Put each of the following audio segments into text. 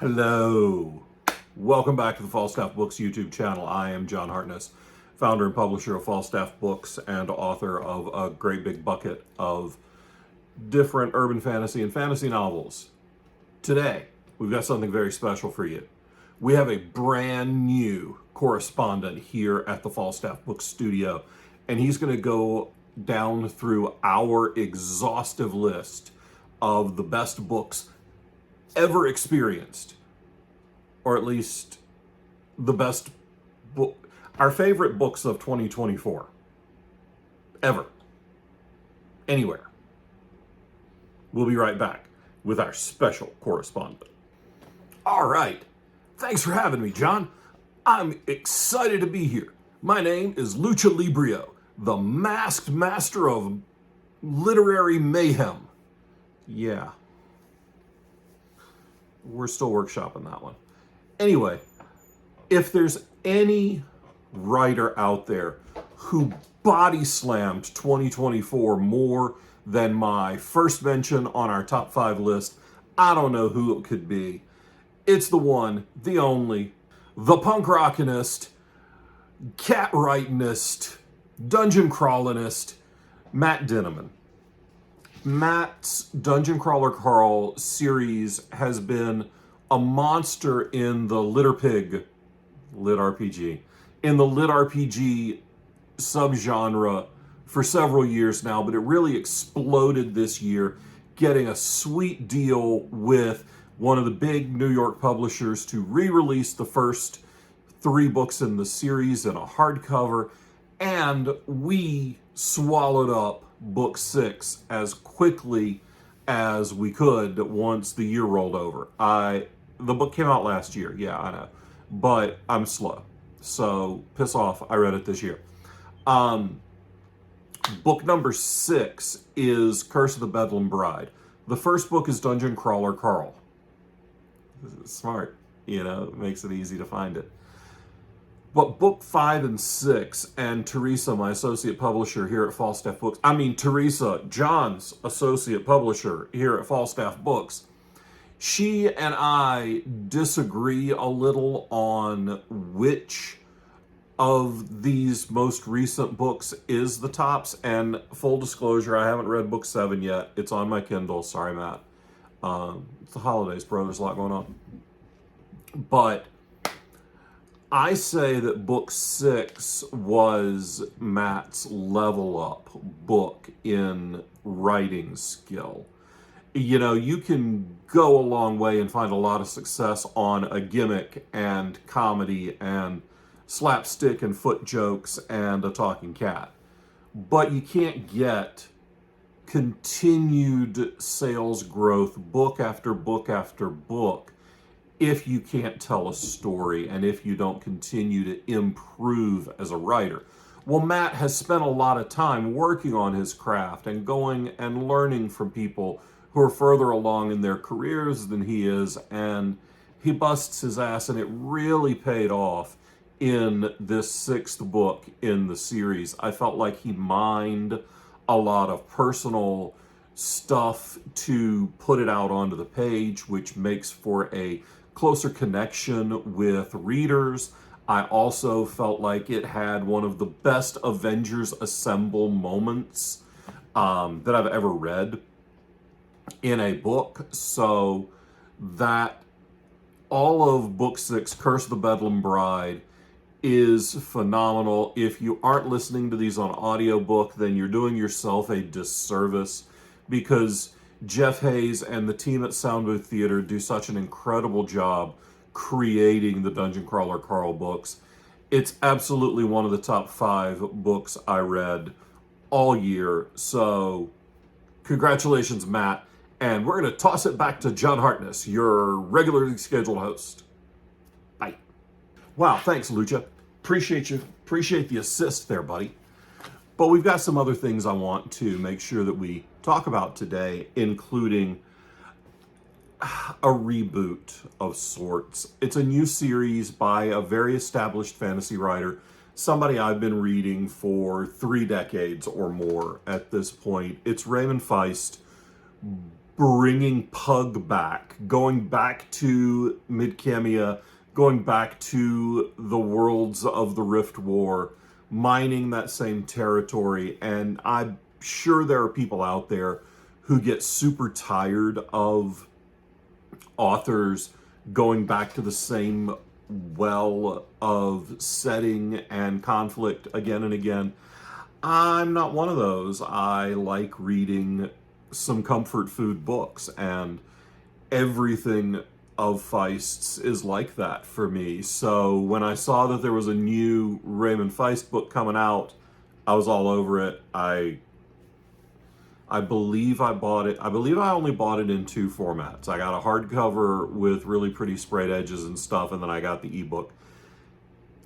Hello. Welcome back to the Falstaff Books YouTube channel. I am John Hartness, founder and publisher of Falstaff Books and author of a great big bucket of different urban fantasy and fantasy novels. Today, we've got something very special for you. We have a brand new correspondent here at the Falstaff Books studio, and he's going to go down through our exhaustive list of the best books ever experienced, or at least the best book, our favorite books of 2024 ever, anywhere. We'll be right back with our special correspondent. All right, thanks for having me, John. I'm excited to be here. My name is Lucha Librio, the masked master of literary mayhem. Yeah, we're still workshopping that one. Anyway, if there's any writer out there who body slammed 2024 more than my first mention on our top 5 list, I don't know who it could be. It's the one, the only, the punk rockinist, cat writingist, dungeon crawlinist, Matt Denan. Matt's Dungeon Crawler Carl series has been a monster in the Lit RPG subgenre for several years now, but it really exploded this year, getting a sweet deal with one of the big New York publishers to re-release the first 3 books in the series in a hardcover, and we swallowed up book 6 as quickly as we could once the year rolled over. The book came out last year, yeah, I know, but I'm slow, so piss off, I read it this year. Book number 6 is Curse of the Bedlam Bride. The first book is Dungeon Crawler Carl. Smart, it makes it easy to find it. But book 5 and 6, and Teresa, my associate publisher here at Falstaff Books, Teresa, John's associate publisher here at Falstaff Books, she and I disagree a little on which of these most recent books is the tops. And full disclosure, I haven't read book 7 yet. It's on my Kindle. Sorry, Matt. It's the holidays, bro. There's a lot going on. But I say that book 6 was Matt's level up book in writing skill. You can go a long way and find a lot of success on a gimmick and comedy and slapstick and foot jokes and a talking cat. But you can't get continued sales growth book after book after book if you can't tell a story and if you don't continue to improve as a writer. Well, Matt has spent a lot of time working on his craft and going and learning from people who are further along in their careers than he is, and he busts his ass, and it really paid off in this 6th book in the series. I felt like he mined a lot of personal stuff to put it out onto the page, which makes for a closer connection with readers. I also felt like it had one of the best Avengers Assemble moments that I've ever read in a book. So that all of book 6, Curse of the Bedlam Bride, is phenomenal. If you aren't listening to these on audiobook, then you're doing yourself a disservice, because Jeff Hayes and the team at Soundbooth Theater do such an incredible job creating the Dungeon Crawler Carl books. It's absolutely one of the top 5 books I read all year. So congratulations, Matt. And we're going to toss it back to John Hartness, your regularly scheduled host. Bye. Wow, thanks, Lucha. Appreciate you. Appreciate the assist there, buddy. But we've got some other things I want to make sure that we talk about today, including a reboot of sorts. It's a new series by a very established fantasy writer, somebody I've been reading for 3 decades or more at this point. It's Raymond Feist, bringing Pug back, going back to Midkemia, going back to the worlds of the Rift War, mining that same territory. And I'm sure there are people out there who get super tired of authors going back to the same well of setting and conflict again and again. I'm not one of those. I like reading some comfort food books, and everything of Feist's is like that for me. So when I saw that there was a new Raymond Feist book coming out, I was all over it. I believe I bought it. I believe I only bought it in 2 formats. I got a hardcover with really pretty sprayed edges and stuff, and then I got the ebook.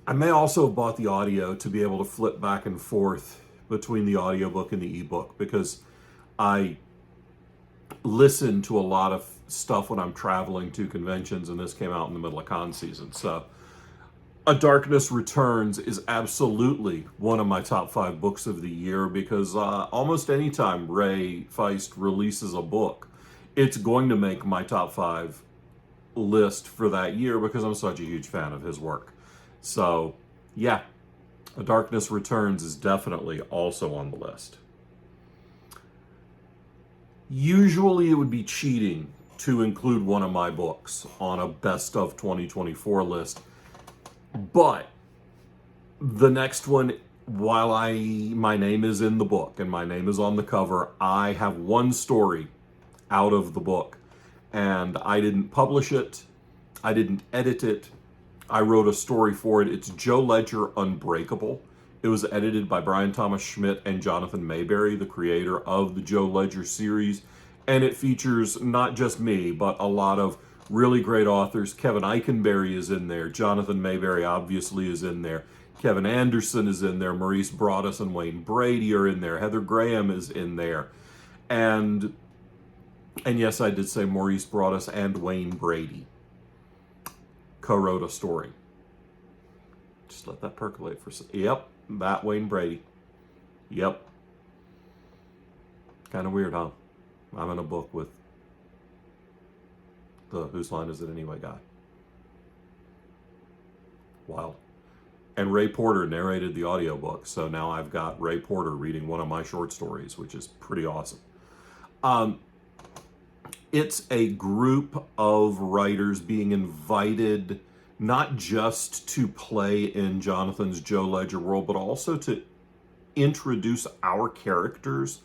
I may also have bought the audio to be able to flip back and forth between the audiobook and the ebook, because I listen to a lot of stuff when I'm traveling to conventions, and this came out in the middle of con season. So A Darkness Returns is absolutely one of my top 5 books of the year, because almost any time Ray Feist releases a book, it's going to make my top 5 list for that year, because I'm such a huge fan of his work. So yeah, A Darkness Returns is definitely also on the list. Usually it would be cheating to include one of my books on a best of 2024 list, but the next one, while my name is in the book and my name is on the cover, I have one story out of the book, and I didn't publish it, I didn't edit it, I wrote a story for it. It's Ledger Unbreakable. It was edited by Brian Thomas Schmidt and Jonathan Mayberry, the creator of the Ledger series. And it features not just me, but a lot of really great authors. Kevin Eikenberry is in there. Jonathan Mayberry obviously is in there. Kevin Anderson is in there. Maurice Broaddus and Wayne Brady are in there. Heather Graham is in there. And yes, I did say Maurice Broaddus and Wayne Brady co-wrote a story. Just let that percolate for a second. Yep. That Wayne Brady. Yep. Kind of weird, huh? I'm in a book with the Whose Line Is It Anyway guy. Wild. And Ray Porter narrated the audiobook, so now I've got Ray Porter reading one of my short stories, which is pretty awesome. It's a group of writers being invited not just to play in Jonathan's Ledger world, but also to introduce our characters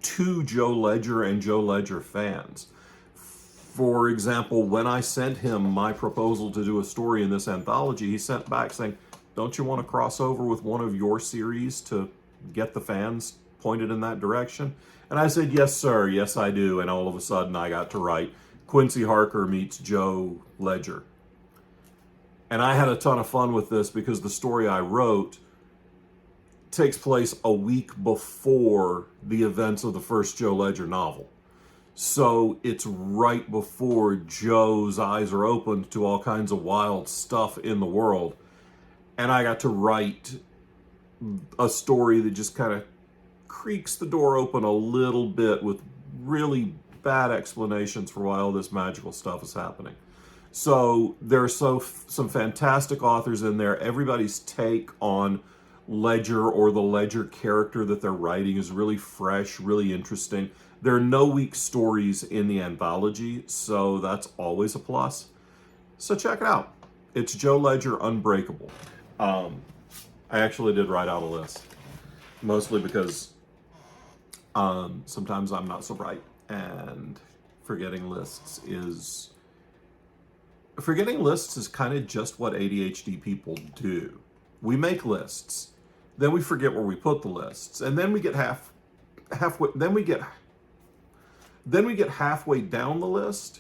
to Ledger and Ledger fans. For example, when I sent him my proposal to do a story in this anthology, he sent back saying, don't you want to cross over with one of your series to get the fans pointed in that direction? And I said, yes, sir, yes, I do. And all of a sudden I got to write Quincy Harker meets Ledger. And I had a ton of fun with this, because the story I wrote takes place a week before the events of the first Ledger novel. So it's right before Joe's eyes are opened to all kinds of wild stuff in the world. And I got to write a story that just kind of creaks the door open a little bit with really bad explanations for why all this magical stuff is happening. So there are some fantastic authors in there. Everybody's take on Ledger or the Ledger character that they're writing is really fresh, really interesting. There are no weak stories in the anthology, so that's always a plus. So check it out. It's Ledger Unbreakable. I actually did write out a list, mostly because sometimes I'm not so bright, and forgetting lists is kind of just what ADHD people do. We make lists, then we forget where we put the lists, and then we get halfway down the list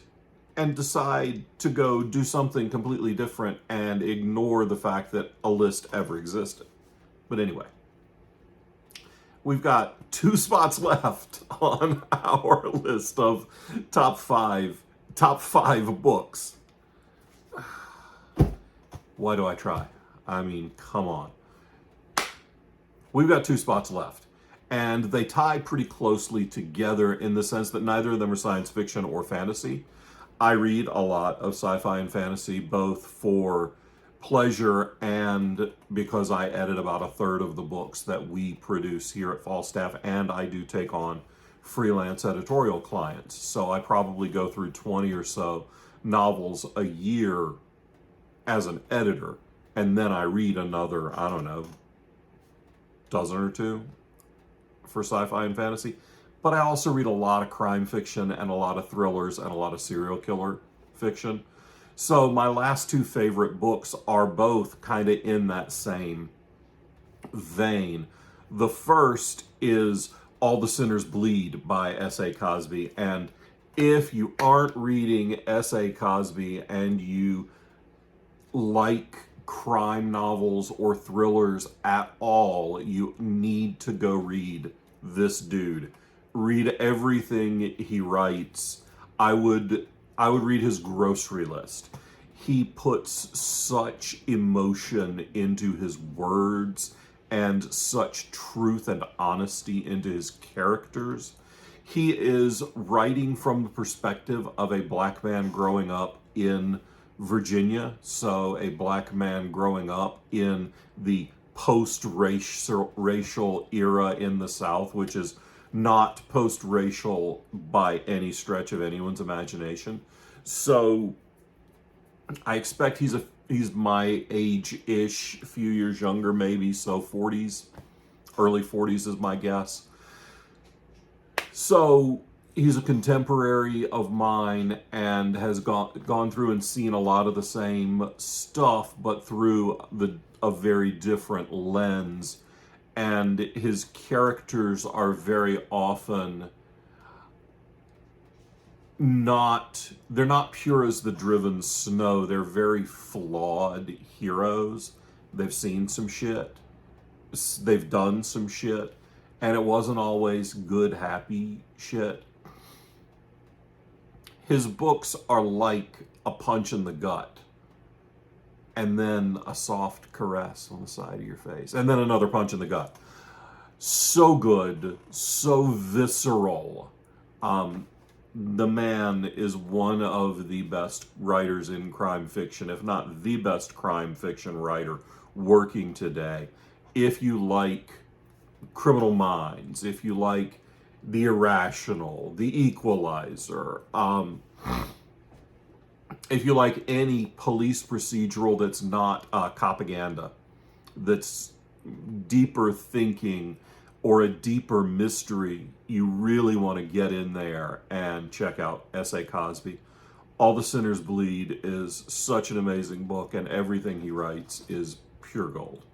and decide to go do something completely different and ignore the fact that a list ever existed. But anyway, we've got 2 spots left on our list of top five books. Why do I try? I mean, come on. We've got 2 spots left. And they tie pretty closely together in the sense that neither of them are science fiction or fantasy. I read a lot of sci-fi and fantasy, both for pleasure and because I edit about a third of the books that we produce here at Falstaff, and I do take on freelance editorial clients. So I probably go through 20 or so novels a year as an editor, and then I read another, I don't know, dozen or two for sci-fi and fantasy. But I also read a lot of crime fiction and a lot of thrillers and a lot of serial killer fiction. So my last two favorite books are both kind of in that same vein. The first is All the Sinners Bleed by S.A. Cosby. And if you aren't reading S.A. Cosby and you like crime novels or thrillers at all, you need to go read this dude. Read everything he writes. I would read his grocery list. He puts such emotion into his words and such truth and honesty into his characters. He is writing from the perspective of a black man growing up in Virginia, so a black man growing up in the post-racial era in the South, which is not post-racial by any stretch of anyone's imagination. So I expect he's my age-ish, a few years younger maybe, so 40s, early 40s is my guess. So he's a contemporary of mine and has gone through and seen a lot of the same stuff, but through a very different lens. And his characters are very often they're not pure as the driven snow. They're very flawed heroes. They've seen some shit. They've done some shit. And it wasn't always good, happy shit. His books are like a punch in the gut, and then a soft caress on the side of your face, and then another punch in the gut. So good, so visceral. The man is one of the best writers in crime fiction, if not the best crime fiction writer working today. If you like Criminal Minds, if you like The Irrational, The Equalizer, if you like any police procedural that's not propaganda, that's deeper thinking or a deeper mystery, you really want to get in there and check out S.A. Cosby. All the Sinners Bleed is such an amazing book, and everything he writes is pure gold.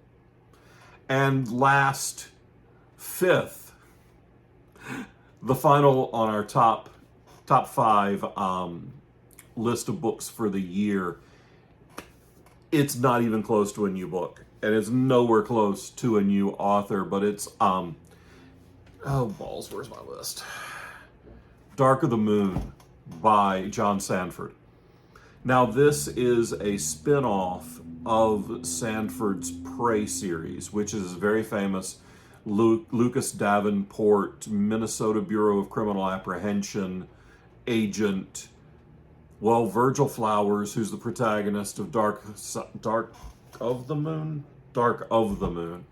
And last, fifth, the final on our top five list of books for the year. It's not even close to a new book, and it's nowhere close to a new author, but it's oh balls, where's my list? Dark of the Moon by John Sandford. Now this is a spin-off of Sandford's Prey series, which is very famous Lucas Davenport, Minnesota Bureau of Criminal Apprehension agent. Well, Virgil Flowers, who's the protagonist of Dark of the Moon? Dark of the Moon.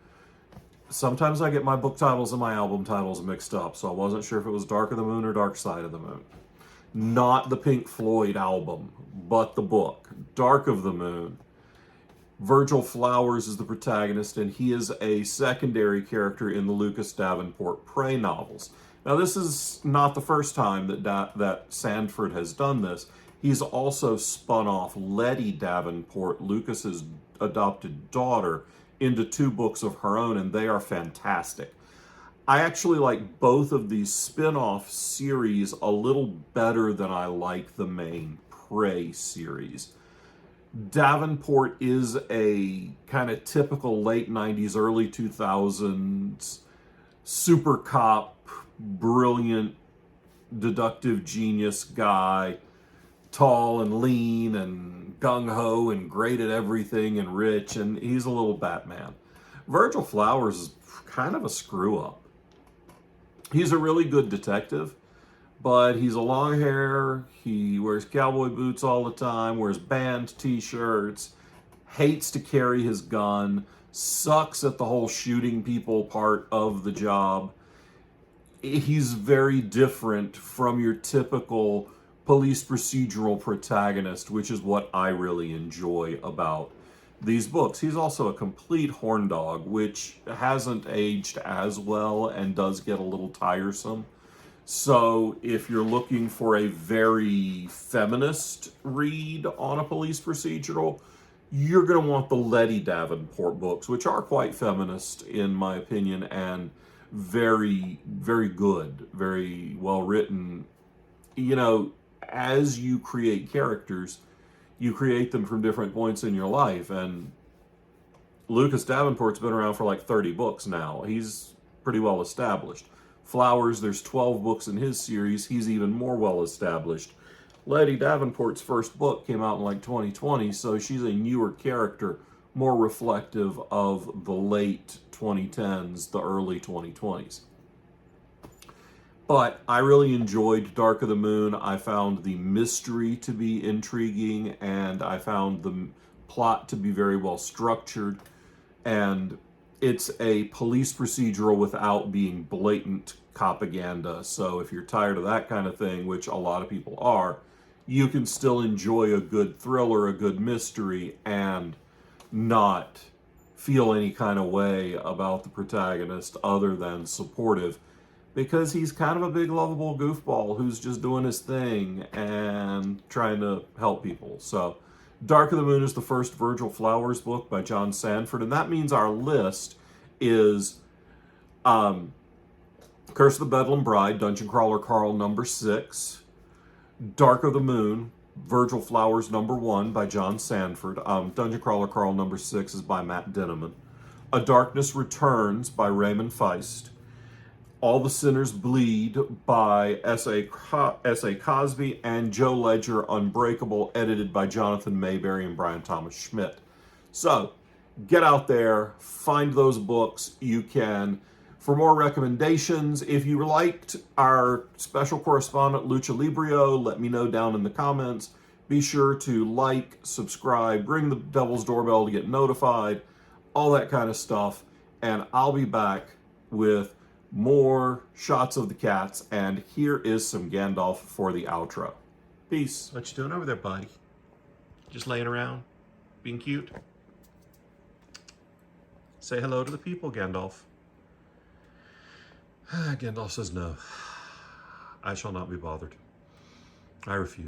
Sometimes I get my book titles and my album titles mixed up, so I wasn't sure if it was Dark of the Moon or Dark Side of the Moon. Not the Pink Floyd album, but the book, Dark of the Moon. Virgil Flowers is the protagonist, and he is a secondary character in the Lucas Davenport Prey novels. Now, this is not the first time that Sandford has done this. He's also spun off Letty Davenport, Lucas's adopted daughter, into two books of her own, and they are fantastic. I actually like both of these spin-off series a little better than I like the main Prey series. Davenport is a kind of typical late 90s, early 2000s super cop, brilliant, deductive genius guy, tall and lean and gung-ho and great at everything and rich, and he's a little Batman. Virgil Flowers is kind of a screw-up. He's a really good detective, but he's a long hair, he wears cowboy boots all the time, wears band t-shirts, hates to carry his gun, sucks at the whole shooting people part of the job. He's very different from your typical police procedural protagonist, which is what I really enjoy about these books. He's also a complete horn dog, which hasn't aged as well and does get a little tiresome. So if you're looking for a very feminist read on a police procedural, you're going to want the Letty Davenport books, which are quite feminist in my opinion, and very, very good, very well written. You know, as you create characters, you create them from different points in your life. And Lucas Davenport's been around for like 30 books now. He's pretty well established. Flowers, there's 12 books in his series. He's even more well established. Letty Davenport's first book came out in like 2020, so she's a newer character, more reflective of the late 2010s, the early 2020s. But I really enjoyed Dark of the Moon. I found the mystery to be intriguing, and I found the plot to be very well structured. And it's a police procedural without being blatant propaganda. So if you're tired of that kind of thing, which a lot of people are, you can still enjoy a good thriller, a good mystery, and not feel any kind of way about the protagonist other than supportive, because he's kind of a big lovable goofball who's just doing his thing and trying to help people. So Dark of the Moon is the first Virgil Flowers book by John Sanford, and that means our list is Curse of the Bedlam Bride, Dungeon Crawler Carl number 6, Dark of the Moon, Virgil Flowers number 1 by John Sanford, Dungeon Crawler Carl number 6 is by Matt Denan, A Darkness Returns by Raymond Feist, All the Sinners Bleed by S.A. Cosby, and Joe Ledger Unbreakable, edited by Jonathan Mayberry and Brian Thomas Schmidt. So, get out there, find those books. You can, for more recommendations, if you liked our special correspondent, Lucha Librio, let me know down in the comments. Be sure to like, subscribe, ring the devil's doorbell to get notified, all that kind of stuff. And I'll be back with more shots of the cats, and here is some Gandalf for the outro. Peace. What you doing over there, buddy? Just laying around, being cute? Say hello to the people, Gandalf. Gandalf says no. I shall not be bothered. I refuse.